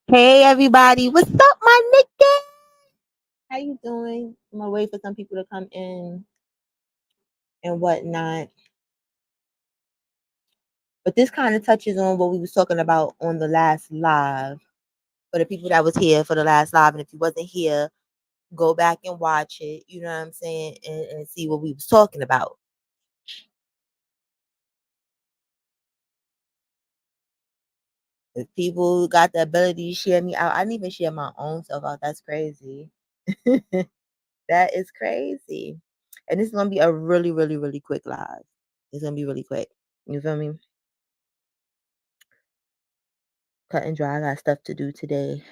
Hey everybody, what's up, my nigga? How you doing? I'm gonna wait for some people to come in and whatnot. But this kind of touches on what we was talking about on the last live. For the people that was here for the last live, and if you wasn't here, go back and watch it. You know what I'm saying, and see what we was talking about. If people got the ability to share me out, I didn't even share my own self out. That's crazy. That is crazy. And this is gonna be a really, really, really quick live. It's gonna be really quick. You feel me? Cut and dry. I got stuff to do today.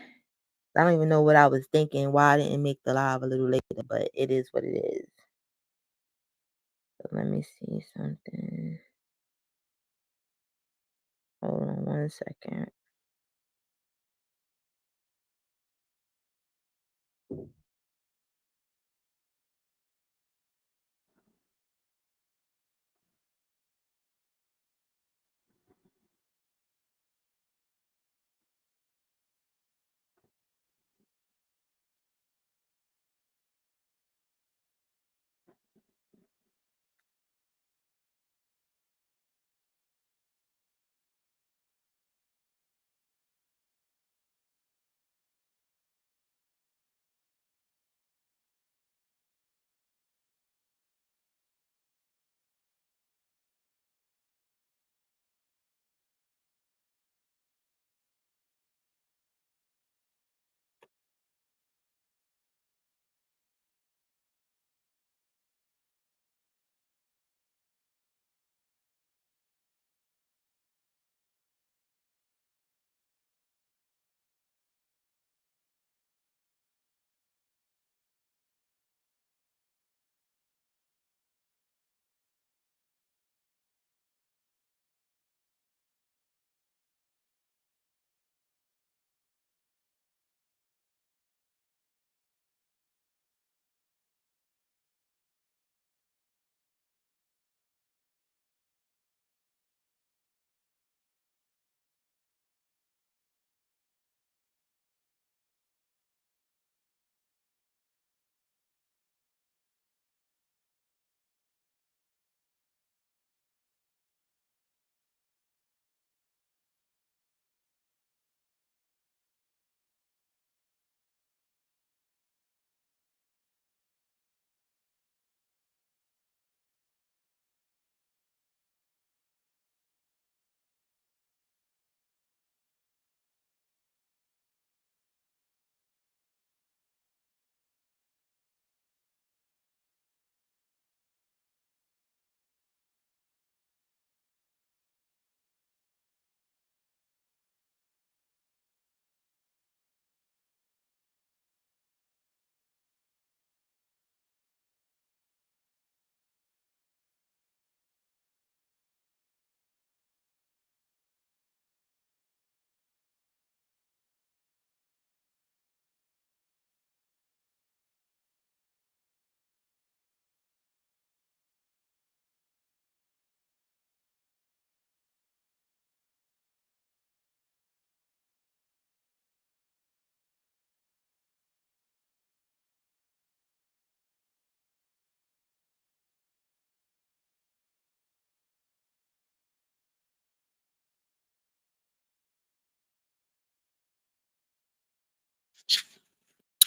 I don't even know what I was thinking, why I didn't make the live a little later, but it is what it is. So let me see something. Hold on 1 second.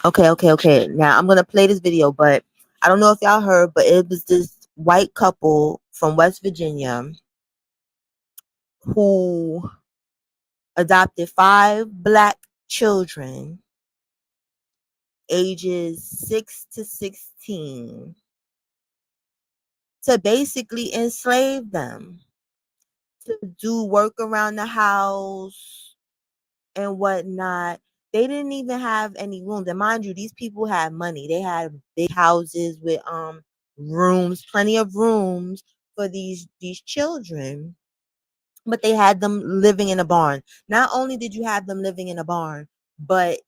Okay. Now I'm gonna play this video, but I don't know if y'all heard, but it was this white couple from West Virginia who adopted 5 black children ages 6 to 16 to basically enslave them, to do work around the house and whatnot. They didn't even have any rooms. And mind you, these people had money. They had big houses with rooms, plenty of rooms for these children. But they had them living in a barn. Not only did you have them living in a barn, but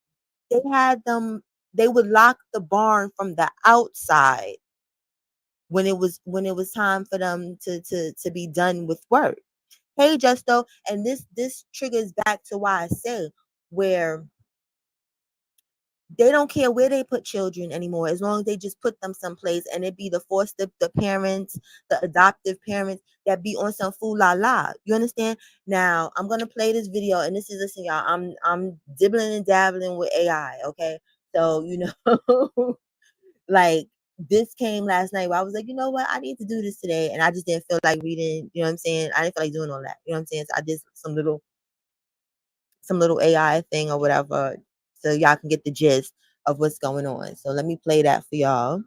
they would lock the barn from the outside when it was time for them to be done with work. Hey Justo, and this triggers back to why I say where they don't care where they put children anymore, as long as they just put them someplace, and it be the foster the parents, the adoptive parents that be on some fool la la. You understand? Now I'm gonna play this video, and this is, listen, y'all. I'm dibbling and dabbling with AI. Okay, so like, this came last night where I was like, you know what, I need to do this today, and I just didn't feel like reading. You know what I'm saying? I didn't feel like doing all that. You know what I'm saying? So I did some little AI thing or whatever, so y'all can get the gist of what's going on. So let me play that for y'all.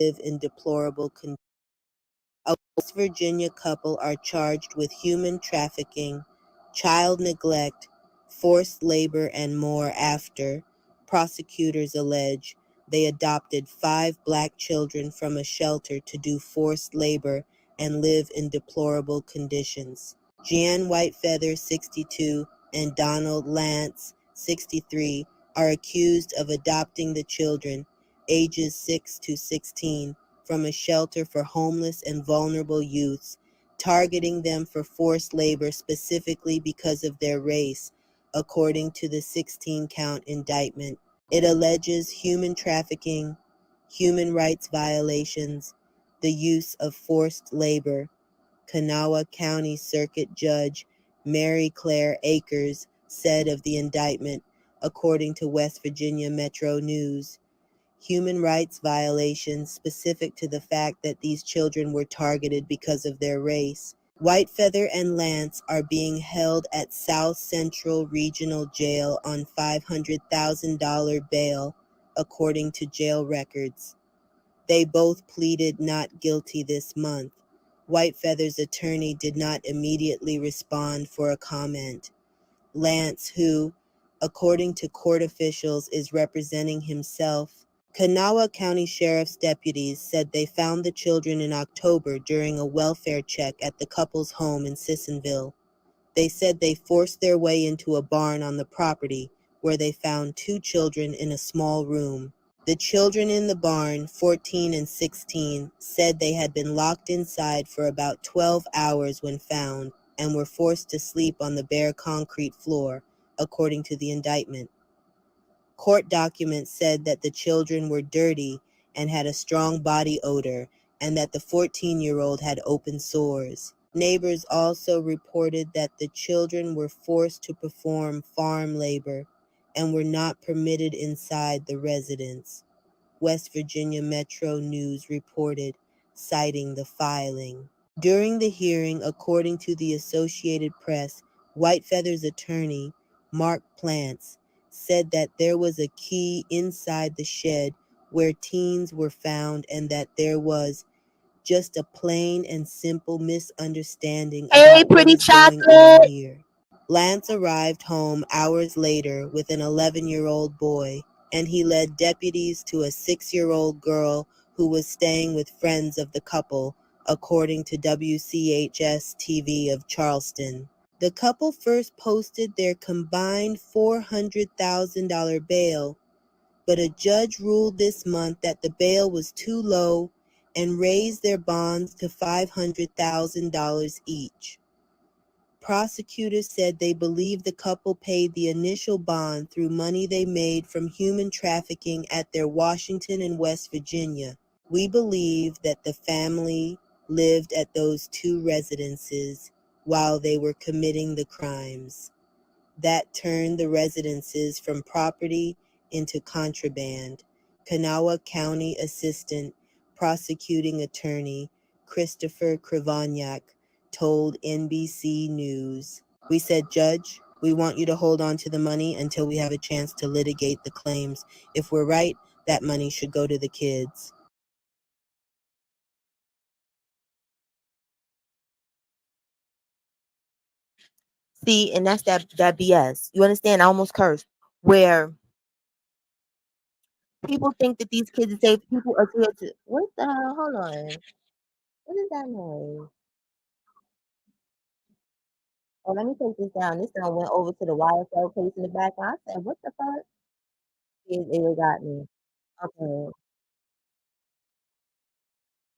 Live in deplorable conditions. A West Virginia couple are charged with human trafficking, child neglect, forced labor, and more after, prosecutors allege, they adopted 5 black children from a shelter to do forced labor and live in deplorable conditions. Jan Whitefeather, 62, and Donald Lance, 63, are accused of adopting the children, ages 6 to 16, from a shelter for homeless and vulnerable youths, targeting them for forced labor specifically because of their race, according to the 16-count indictment. It alleges human trafficking, human rights violations, the use of forced labor. Kanawha County Circuit Judge Mary Claire Akers said of the indictment, according to West Virginia Metro News. Human rights violations specific to the fact that these children were targeted because of their race. Whitefeather and Lance are being held at South Central Regional Jail on $500,000 bail, according to jail records. They both pleaded not guilty this month. Whitefeather's attorney did not immediately respond for a comment. Lance, who, according to court officials, is representing himself. Kanawha County Sheriff's deputies said they found the children in October during a welfare check at the couple's home in Sissonville. They said they forced their way into a barn on the property, where they found 2 children in a small room. The children in the barn, 14 and 16, said they had been locked inside for about 12 hours when found and were forced to sleep on the bare concrete floor, according to the indictment. Court documents said that the children were dirty and had a strong body odor, and that the 14-year-old had open sores. Neighbors also reported that the children were forced to perform farm labor and were not permitted inside the residence. West Virginia Metro News reported, citing the filing. During the hearing, according to the Associated Press, Whitefeather's attorney, Mark Plants, said that there was a key inside the shed where teens were found and that there was just a plain and simple misunderstanding about what is going on here. Lance arrived home hours later with an 11-year-old boy, and he led deputies to a 6-year-old girl who was staying with friends of the couple, according to WCHS TV of Charleston. The couple first posted their combined $400,000 bail, but a judge ruled this month that the bail was too low and raised their bonds to $500,000 each. Prosecutors said they believe the couple paid the initial bond through money they made from human trafficking at their Washington and West Virginia. We believe that the family lived at those 2 residences while they were committing the crimes. That turned the residences from property into contraband. Kanawha County Assistant Prosecuting Attorney Christopher Krivoniak told NBC News. We said, Judge, we want you to hold on to the money until we have a chance to litigate the claims. If we're right, that money should go to the kids. See, and that's that BS. You understand? I almost cursed. Where people think that these kids are safe. People are here to what the hell? Hold on. What is that noise? Oh, let me take this down. This one went over to the YSL case in the back. And I said, what the fuck? It got me. Okay.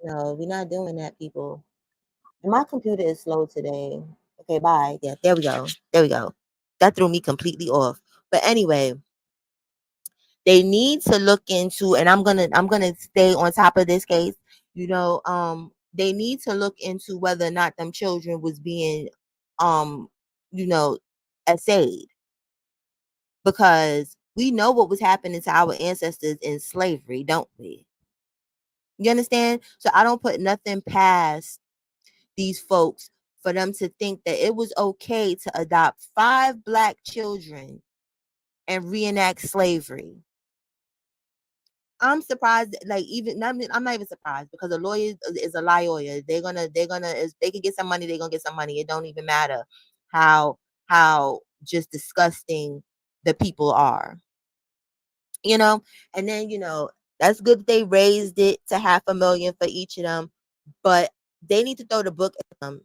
No, we're not doing that, people. My computer is slow today. Okay, bye. Yeah, there we go. There we go. That threw me completely off. But anyway, they need to look into, and I'm gonna stay on top of this case. They need to look into whether or not them children was being um, you know, essayed, because we know what was happening to our ancestors in slavery, don't we? You understand? So I don't put nothing past these folks for them to think that it was okay to adopt 5 black children and reenact slavery. I'm surprised, like even I'm not even surprised, because a lawyer is a lawyer. They're gonna if they can get some money, they're gonna get some money. It don't even matter how just disgusting the people are, you know. And then that's good that they raised it to 500,000 for each of them, but they need to throw the book at them,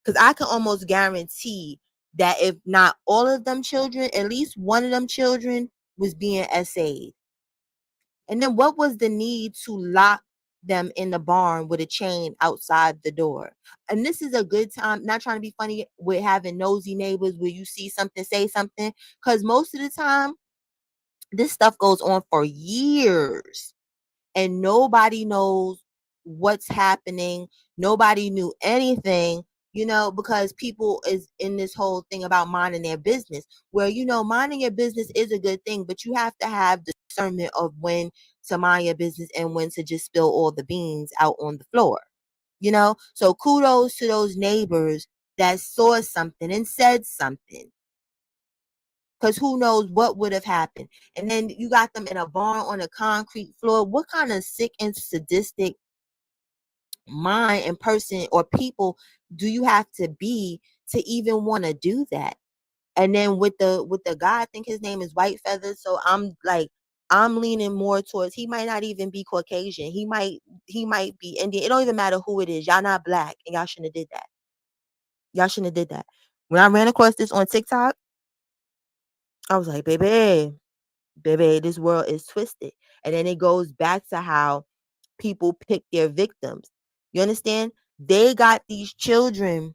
because I can almost guarantee that if not all of them children, at least one of them children was being essayed. And then what was the need to lock them in the barn with a chain outside the door? And this is a good time, not trying to be funny, with having nosy neighbors where you see something, say something, because most of the time this stuff goes on for years and nobody knows what's happening. Nobody knew anything, because people is in this whole thing about minding their business, where, minding your business is a good thing, but you have to have discernment of when to mind your business and when to just spill all the beans out on the floor, So kudos to those neighbors that saw something and said something, because who knows what would have happened. And then you got them in a barn on a concrete floor. What kind of sick and sadistic mind and person or people do you have to be to even want to do that? And then with the guy, I think his name is White Feather. So I'm leaning more towards, he might not even be Caucasian. He might be Indian. It don't even matter who it is. Y'all not black, and y'all shouldn't have did that. Y'all shouldn't have did that. When I ran across this on TikTok, I was like, baby, this world is twisted. And then it goes back to how people pick their victims. You understand? They got these children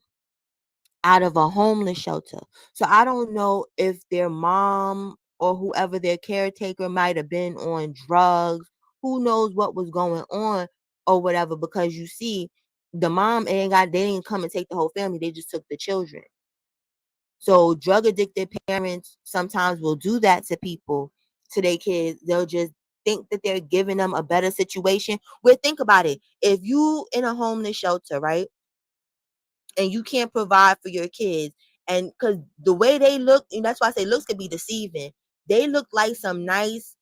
out of a homeless shelter. So I don't know if their mom or whoever their caretaker might have been on drugs. Who knows what was going on or whatever, because you see, the mom they didn't come and take the whole family. They just took the children. So drug addicted parents sometimes will do that to people, to their kids. They'll just think that they're giving them a better situation. Well, think about it. If you in a homeless shelter, right, and you can't provide for your kids, and because the way they look, and that's why I say looks can be deceiving. They look like some nice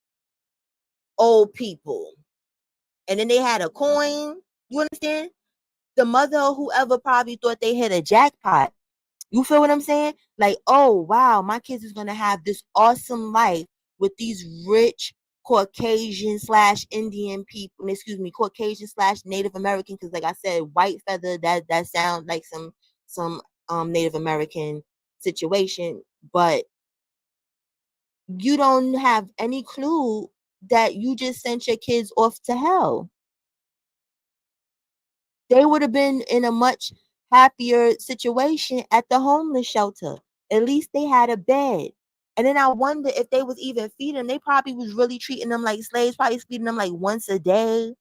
old people, and then they had a coin. You understand? The mother or whoever probably thought they hit a jackpot. You feel what I'm saying? Like, oh wow, my kids is gonna have this awesome life with these rich Caucasian slash Indian people. Excuse me, Caucasian slash Native American. Because, like I said, White Feather, that sounds like some Native American situation, but you don't have any clue that you just sent your kids off to hell. They would have been in a much happier situation at the homeless shelter. At least they had a bed. And then I wonder if they was even feeding them. They probably was really treating them like slaves, probably feeding them like once a day.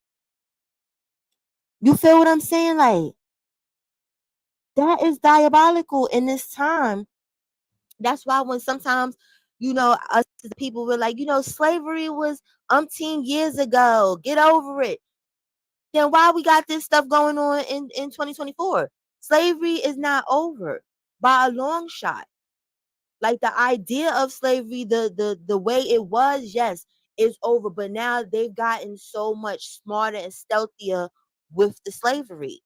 You feel what I'm saying? Like, that is diabolical in this time. That's why when sometimes, us as people were like, slavery was umpteen years ago. Get over it. Then why we got this stuff going on in 2024? Slavery is not over by a long shot. Like, the idea of slavery, the way it was, yes, is over. But now they've gotten so much smarter and stealthier with the slavery.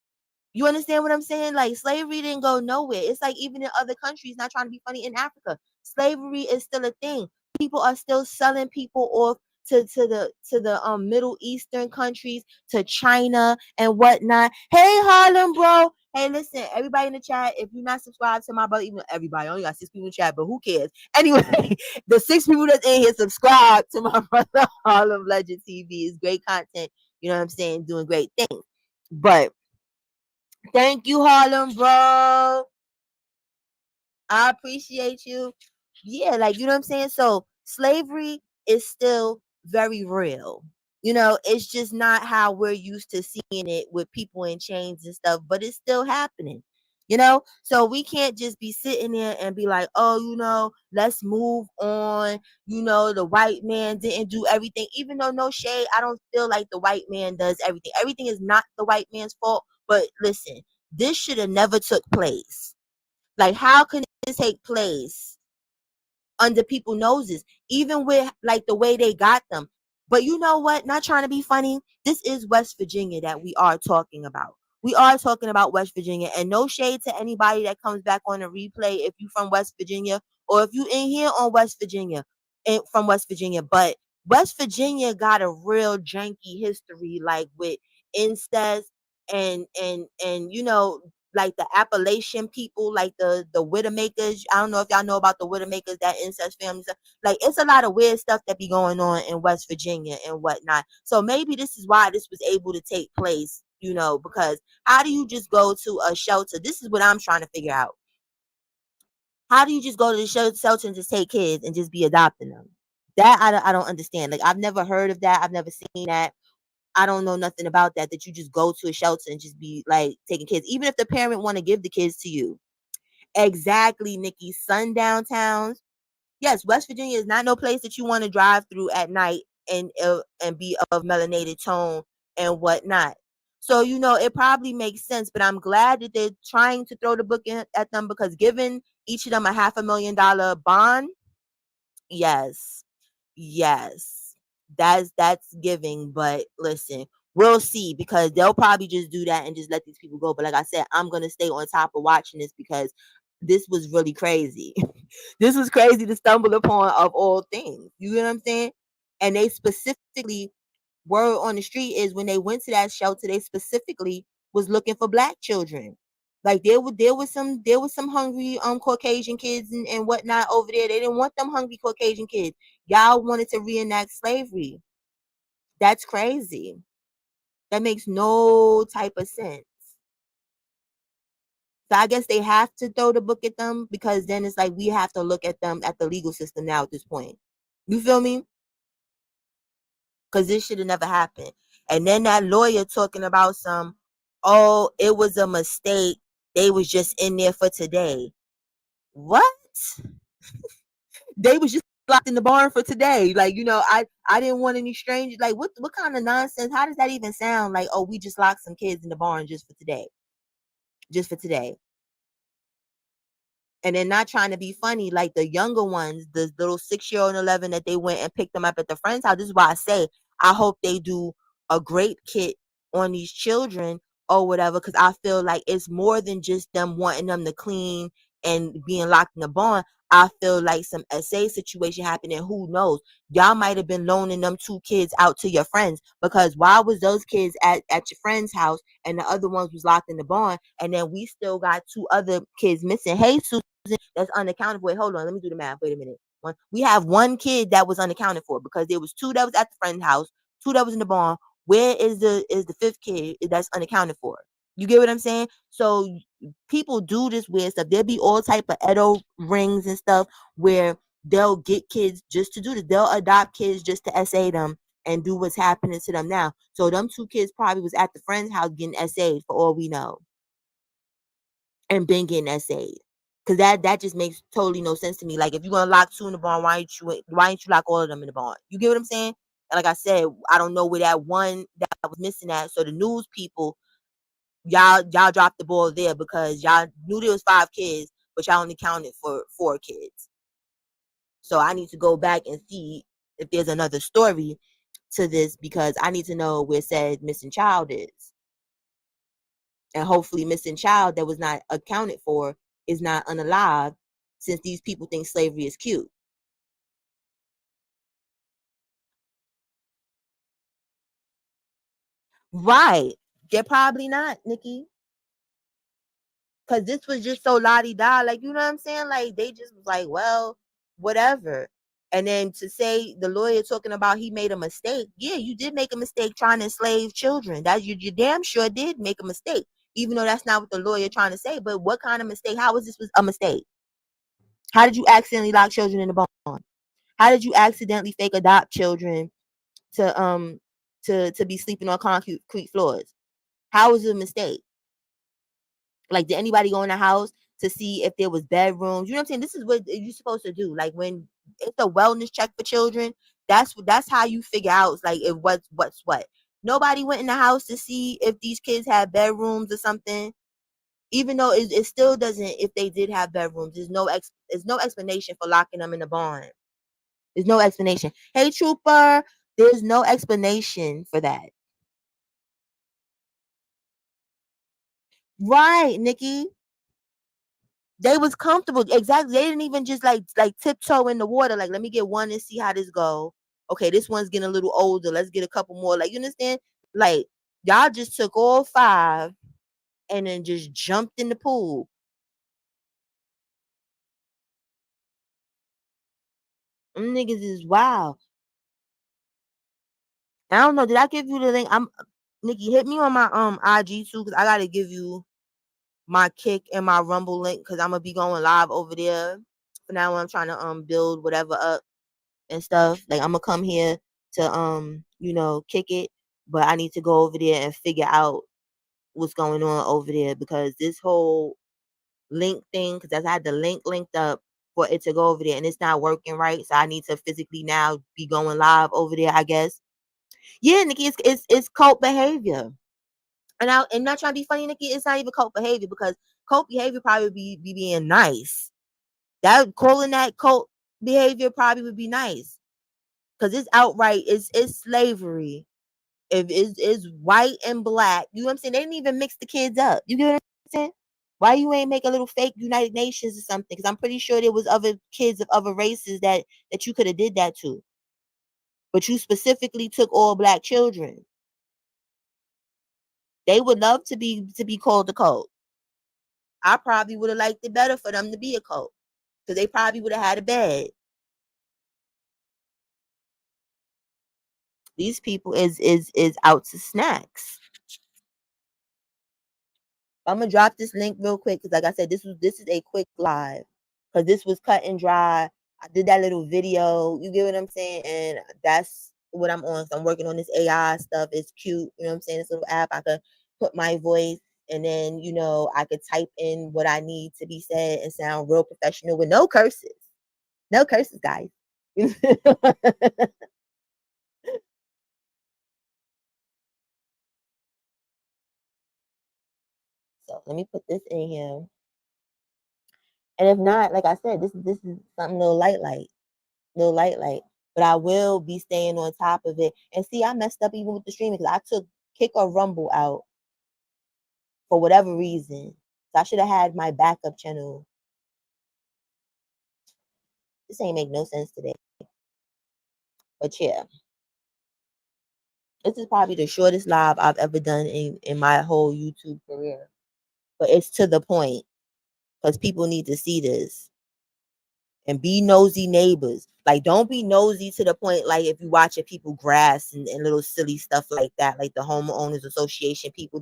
You understand what I'm saying? Like slavery didn't go nowhere. It's like even in other countries, not trying to be funny, in Africa, slavery is still a thing. People are still selling people off to the Middle Eastern countries, to China and whatnot. Hey Harlem, bro. Hey, listen, everybody in the chat, if you're not subscribed to my brother, even everybody, I only got 6 people in the chat, but who cares? Anyway, the 6 people that's in here, subscribe to my brother Harlem Legend TV. It's great content. You know what I'm saying? Doing great things. But thank you, Harlem, bro. I appreciate you. Yeah, like, you know what I'm saying? So slavery is still very real. You know, it's just not how we're used to seeing it with people in chains and stuff, but it's still happening. You know, so we can't just be sitting there and be like, oh, let's move on. The white man didn't do everything, even though no shade, I don't feel like the white man does everything. Everything is not the white man's fault. But listen, this should have never took place. Like, how can this take place under people's noses, even with like the way they got them? But you know what? Not trying to be funny. This is West Virginia that we are talking about. We are talking about West Virginia, and no shade to anybody that comes back on the replay if you from West Virginia or if you in here on West Virginia, from West Virginia. But West Virginia got a real janky history, like with incest and like the Appalachian people, like the Widowmakers. I don't know if y'all know about the Widowmakers, that incest family stuff. Like, it's a lot of weird stuff that be going on in West Virginia and whatnot. So maybe this is why this was able to take place, because how do you just go to a shelter? This is what I'm trying to figure out. How do you just go to the shelter and just take kids and just be adopting them? That I don't understand. Like, I've never heard of that. I've never seen that. I don't know nothing about that you just go to a shelter and just be like taking kids, even if the parent want to give the kids to you. Exactly, Nikki. Sundown towns. Yes, West Virginia is not no place that you want to drive through at night and be of melanated tone and whatnot. So, it probably makes sense, but I'm glad that they're trying to throw the book at them, because giving each of them a $500,000 bond, yes, yes, that's giving. But listen, we'll see, because they'll probably just do that and just let these people go. But like I said, I'm gonna stay on top of watching this, because this was really crazy. This was crazy to stumble upon, of all things. You know what I'm saying? And they specifically, word on the street is, when they went to that shelter, they specifically was looking for black children. Like, there was some hungry Caucasian kids and whatnot over there. They didn't want them hungry Caucasian kids. Y'all wanted to reenact slavery. That's crazy. That makes no type of sense. So I guess they have to throw the book at them, because then it's like we have to look at them at the legal system now at this point. You feel me? Because this should have never happened. And then that lawyer talking about oh, it was a mistake. They was just in there for today. What? They was just locked in the barn for today. Like, I didn't want any strangers. Like, what kind of nonsense? How does that even sound? Like, oh, we just locked some kids in the barn just for today. Just for today. And then, not trying to be funny, like the younger ones, the little 6-year-old and 11, that they went and picked them up at the friend's house. This is why I say I hope they do a great kit on these children or whatever, because I feel like it's more than just them wanting them to clean and being locked in the barn. I feel like some SA situation happened, and who knows, y'all might have been loaning them 2 kids out to your friends, because why was those kids at your friend's house and the other ones was locked in the barn, and then we still got 2 other kids missing? Hey, that's unaccounted for. Wait, hold on. Let me do the math. Wait a minute. We have 1 kid that was unaccounted for, because there was 2 that was at the friend's house, 2 that was in the barn. Where is the 5th kid that's unaccounted for? You get what I'm saying? So people do this weird stuff. There'll be all type of Edo rings and stuff where they'll get kids just to do this. They'll adopt kids just to SA them and do what's happening to them now. So them 2 kids probably was at the friend's house getting SA'd, for all we know, and been getting SA'd. Cause that just makes totally no sense to me. Like, if you're gonna lock 2 in the barn, why ain't you lock all of them in the barn? You get what I'm saying? And like I said, I don't know where that one that was missing at. So the news people, y'all dropped the ball there, because y'all knew there was 5 kids, but y'all only counted for 4 kids. So I need to go back and see if there's another story to this, because I need to know where said missing child is. and hopefully missing child that was not accounted for is not unalive, since these people think slavery is cute. Right. They're probably not, Nikki. Because this was just so la-di-da. Like, you know what I'm saying? Like, they just was like, well, whatever. And then to say the lawyer talking about he made a mistake. Yeah, you did make a mistake trying to enslave children. That you damn sure did make a mistake. Even though that's not what the lawyer trying to say. But what kind of mistake? How was this was a mistake? How did you accidentally lock children in the barn? How did you accidentally fake adopt children to be sleeping on concrete floors? How was it a mistake? Like, did anybody go in the house to see if there was bedrooms? You know what I'm saying? This is what you're supposed to do. Like, when it's a wellness check for children, that's how you figure out like if what's what. Nobody went in the house to see if these kids had bedrooms or something. Even though it still doesn't, if they did have bedrooms, there's no explanation for locking them in the barn. There's no explanation. Hey, trooper, there's no explanation for that. Right, Nikki. They was comfortable. Exactly. They didn't even just like tiptoe in the water. Like, let me get one and see how this go. Okay, this one's getting a little older. Let's get a couple more. Like, you understand? Like, y'all just took all five and then just jumped in the pool. Them niggas is wild. I don't know. Did I give you the link? I'm Nikki, hit me on my IG too, because I gotta give you my Kick and my Rumble link, because I'm gonna be going live over there. For now, I'm trying to build whatever up and stuff. Like, I'm gonna come here to kick it, but I need to go over there and figure out what's going on over there, because this whole link thing, because I had the link linked up for it to go over there and it's not working right. So I need to physically now be going live over there, I guess. Yeah, Nikki, it's cult behavior. And I'm not trying to be funny, Nikki. It's not even cult behavior, because cult behavior probably be being nice. That calling that cult behavior probably would be nice, because it's outright it's slavery. If it's white and black, you know what I'm saying? They didn't even mix the kids up. You get what I'm saying? Why you ain't make a little fake United Nations or something? Because I'm pretty sure there was other kids of other races that you could have did that to, but you specifically took all black children. They would love to be called a cult. I probably would have liked it better for them to be a cult, because they probably would have had a bed. These people is out to snacks. I'm gonna drop this link real quick, because like I said, this is a quick live, because this was cut and dry. I did that little video. You get what I'm saying? And that's what I'm on. So I'm working on this AI stuff. It's cute. You know what I'm saying? This little app, I could put my voice, and then I could type in what I need to be said and sound real professional with no curses. No curses, guys. So let me put this in here. And if not, like I said, this is something little light. Little light. But I will be staying on top of it. And see, I messed up even with the streaming, because I took Kick or Rumble out for whatever reason. So I should have had my backup channel. This ain't make no sense today. But yeah, this is probably the shortest live I've ever done in my whole YouTube career. But it's to the point, because people need to see this. And be nosy neighbors. Like, don't be nosy to the point like if you watching people grass and little silly stuff like that, like the homeowners association people.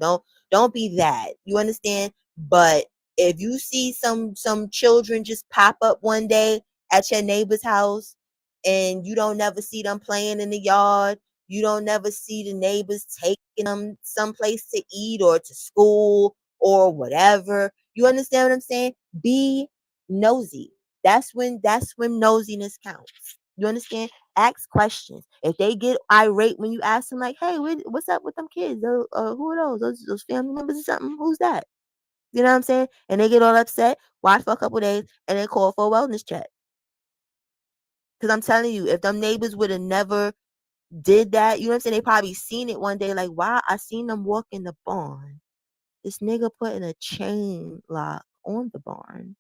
Don't be that. You understand? But if you see some children just pop up one day at your neighbor's house, and you don't never see them playing in the yard, you don't never see the neighbors taking them someplace to eat or to school or whatever. You understand what I'm saying? Be nosy. That's when nosiness counts. You understand? Ask questions. If they get irate when you ask them, like, "Hey, what's up with them kids? Who are those? Those family members or something? Who's that?" You know what I'm saying? And they get all upset. Watch for a couple days, and then call for a wellness check. Because I'm telling you, if them neighbors would have never did that, you know what I'm saying? They probably seen it one day, like, "Wow, I seen them walk in the barn." This nigga putting a chain lock on the barn.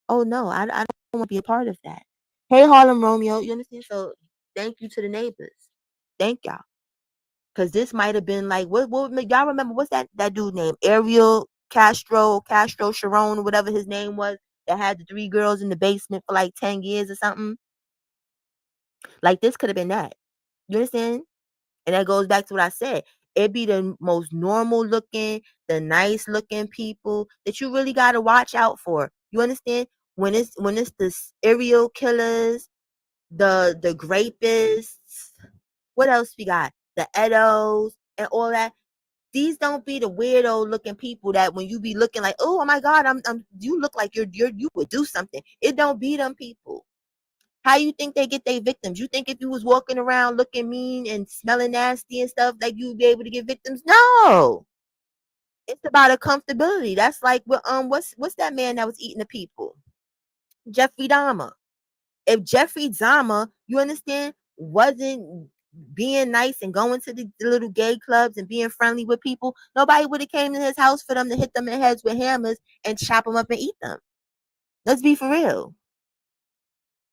Oh no, I don't want to be a part of that. Hey Harlem Romeo, you understand? So thank you to the neighbors. Thank y'all. Cause this might have been like what y'all remember, what's that dude name? Ariel Castro Sharon, whatever his name was, that had the 3 girls in the basement for like 10 years or something. Like this could have been that. You understand? And that goes back to what I said. It be the most normal looking, the nice looking people that you really gotta watch out for. You understand? When it's the serial killers, the rapists, what else we got? The Edos and all that. These don't be the weirdo looking people that when you be looking like, oh my God, I'm you look like you would do something. It don't be them people. How you think they get their victims? You think if you was walking around looking mean and smelling nasty and stuff, like you'd be able to get victims? No. It's about a comfortability. That's like what's that man that was eating the people? Jeffrey Dahmer. If Jeffrey Dahmer, you understand, wasn't being nice and going to the little gay clubs and being friendly with people, nobody would have came to his house for them to hit them in the heads with hammers and chop them up and eat them. Let's be for real.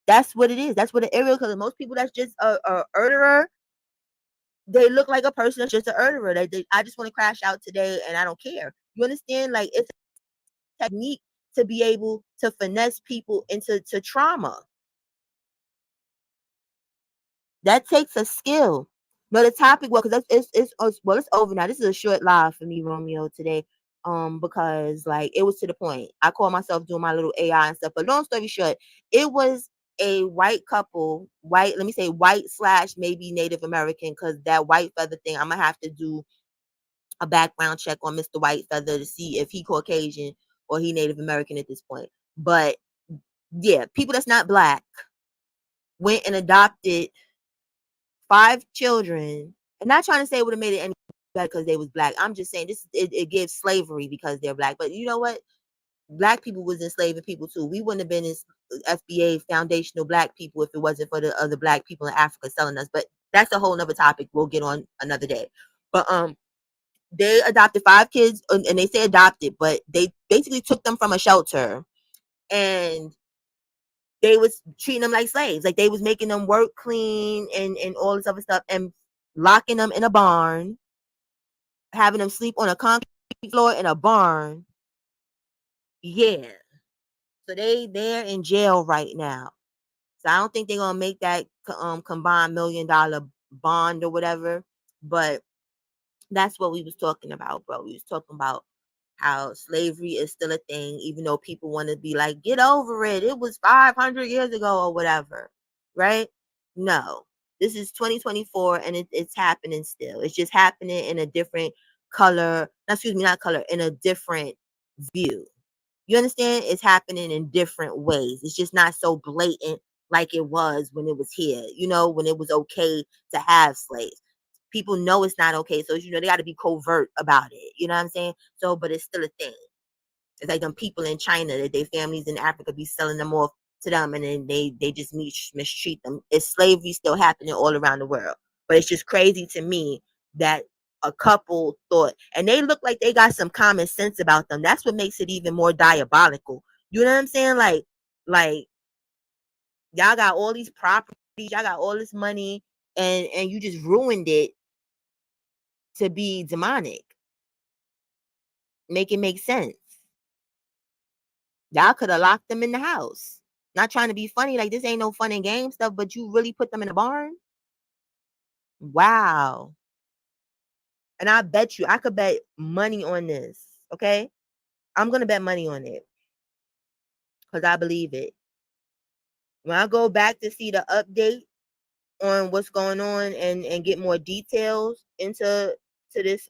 That's what it is. That's what an aerial killer. Most people that's just a murderer, they look like a person that's just a murderer. I just want to crash out today and I don't care. You understand? Like it's a technique to be able to finesse people into trauma. That takes a skill. No, the topic, well, because it's over now. This is a short live for me, Romeo, today. Because like it was to the point. I call myself doing my little AI and stuff. But long story short, it was a white couple, white, let me say white slash maybe Native American, because that white feather thing, I'm gonna have to do a background check on Mr. White Feather to see if he Caucasian or he Native American at this point. But yeah, people that's not black went and adopted 5 children. I'm not trying to say it would have made it any better because they was black. I'm just saying it gives slavery because they're black. But you know what? Black people was enslaving people too. We wouldn't have been in FBA foundational black people if it wasn't for the other black people in Africa selling us. But that's a whole nother topic we'll get on another day. But they adopted 5 kids, and they say adopted, but they basically took them from a shelter and they was treating them like slaves. Like they was making them work clean and all this other stuff and locking them in a barn, having them sleep on a concrete floor in a barn. Yeah. So they're in jail right now. So I don't think they're gonna make that combined $1 million bond or whatever. But that's what we was talking about, bro. We was talking about how slavery is still a thing, even though people want to be like, get over it. It was 500 years ago or whatever, right? No, this is 2024 and it's happening still. It's just happening in a different color, excuse me, not color, in a different view. You understand? It's happening in different ways. It's just not so blatant like it was when it was here, when it was okay to have slaves. People know it's not okay. So, they got to be covert about it. You know what I'm saying? So, but it's still a thing. It's like them people in China that their families in Africa be selling them off to them and then they just mistreat them. It's slavery still happening all around the world. But it's just crazy to me that a couple thought, and they look like they got some common sense about them. That's what makes it even more diabolical. You know what I'm saying? Like y'all got all these properties, y'all got all this money, and you just ruined it to be demonic. Make it make sense. Y'all could have locked them in the house. Not trying to be funny, like this ain't no fun and game stuff, but you really put them in a barn? Wow. And I bet you I could bet money on this. Okay? I'm gonna bet money on it. Because I believe it. When I go back to see the update on what's going on and get more details to this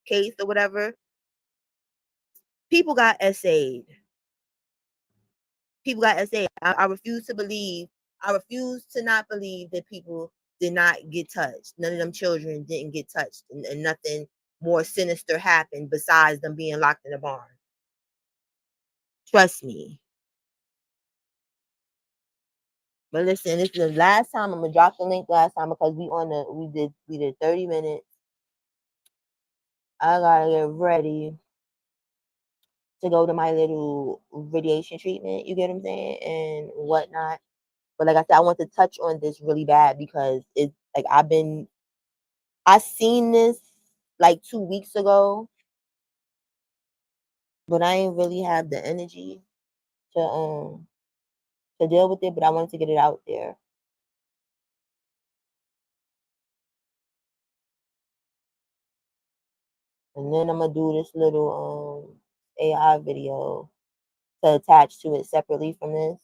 case or whatever, people got essayed. People got essayed. I refuse to believe. I refuse to not believe that people did not get touched. None of them children didn't get touched, and nothing more sinister happened besides them being locked in a barn. Trust me. But listen, this is the last time I'm gonna drop the link last time because we did 30 minutes. I gotta get ready. to go to my little radiation treatment. You get what I'm saying and whatnot. But like I said, I want to touch on this really bad because it's like I seen this like 2 weeks ago, but I ain't really have the energy to deal with it. But I wanted to get it out there. And then I'm gonna do this little AI video to attach to it separately from this.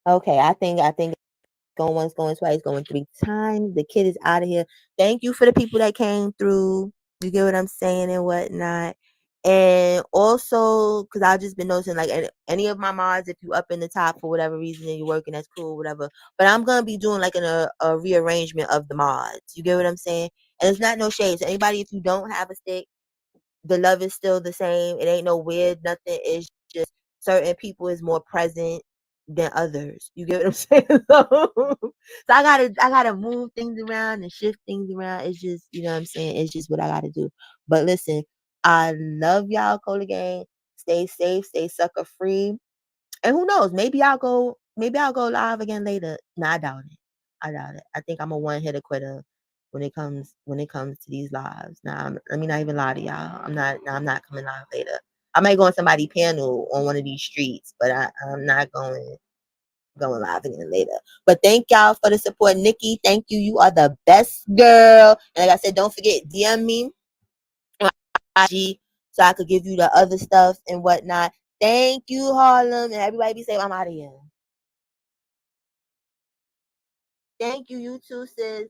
Okay, I think going once, going twice, going 3 times. The kid is out of here. Thank you for the people that came through. You get what I'm saying and whatnot. And also, because I've just been noticing, like, any of my mods, if you up in the top for whatever reason and you're working, that's cool, whatever. But I'm going to be doing, like, a rearrangement of the mods. You get what I'm saying? And it's not no shade. So anybody, if you don't have a stick, the love is still the same. It ain't no weird nothing. It's just certain people is more present than others. You get what I'm saying? So I gotta move things around and shift things around. It's just, you know what I'm saying? It's just what I gotta do. But listen, I love y'all, Cola Gang. Stay safe, stay sucker free. And who knows? Maybe I'll go live again later. No, I doubt it. I doubt it. I think I'm a one hitter quitter when it comes to these lives. Now, let me not even lie to y'all. I'm not coming live later. I might go on somebody's panel on one of these streets, but I'm not going live again later. But thank y'all for the support. Nikki, thank you. You are the best girl. And like I said, don't forget, DM me on IG so I could give you the other stuff and whatnot. Thank you, Harlem. And everybody be safe. I'm out of here. Thank you, you too, sis.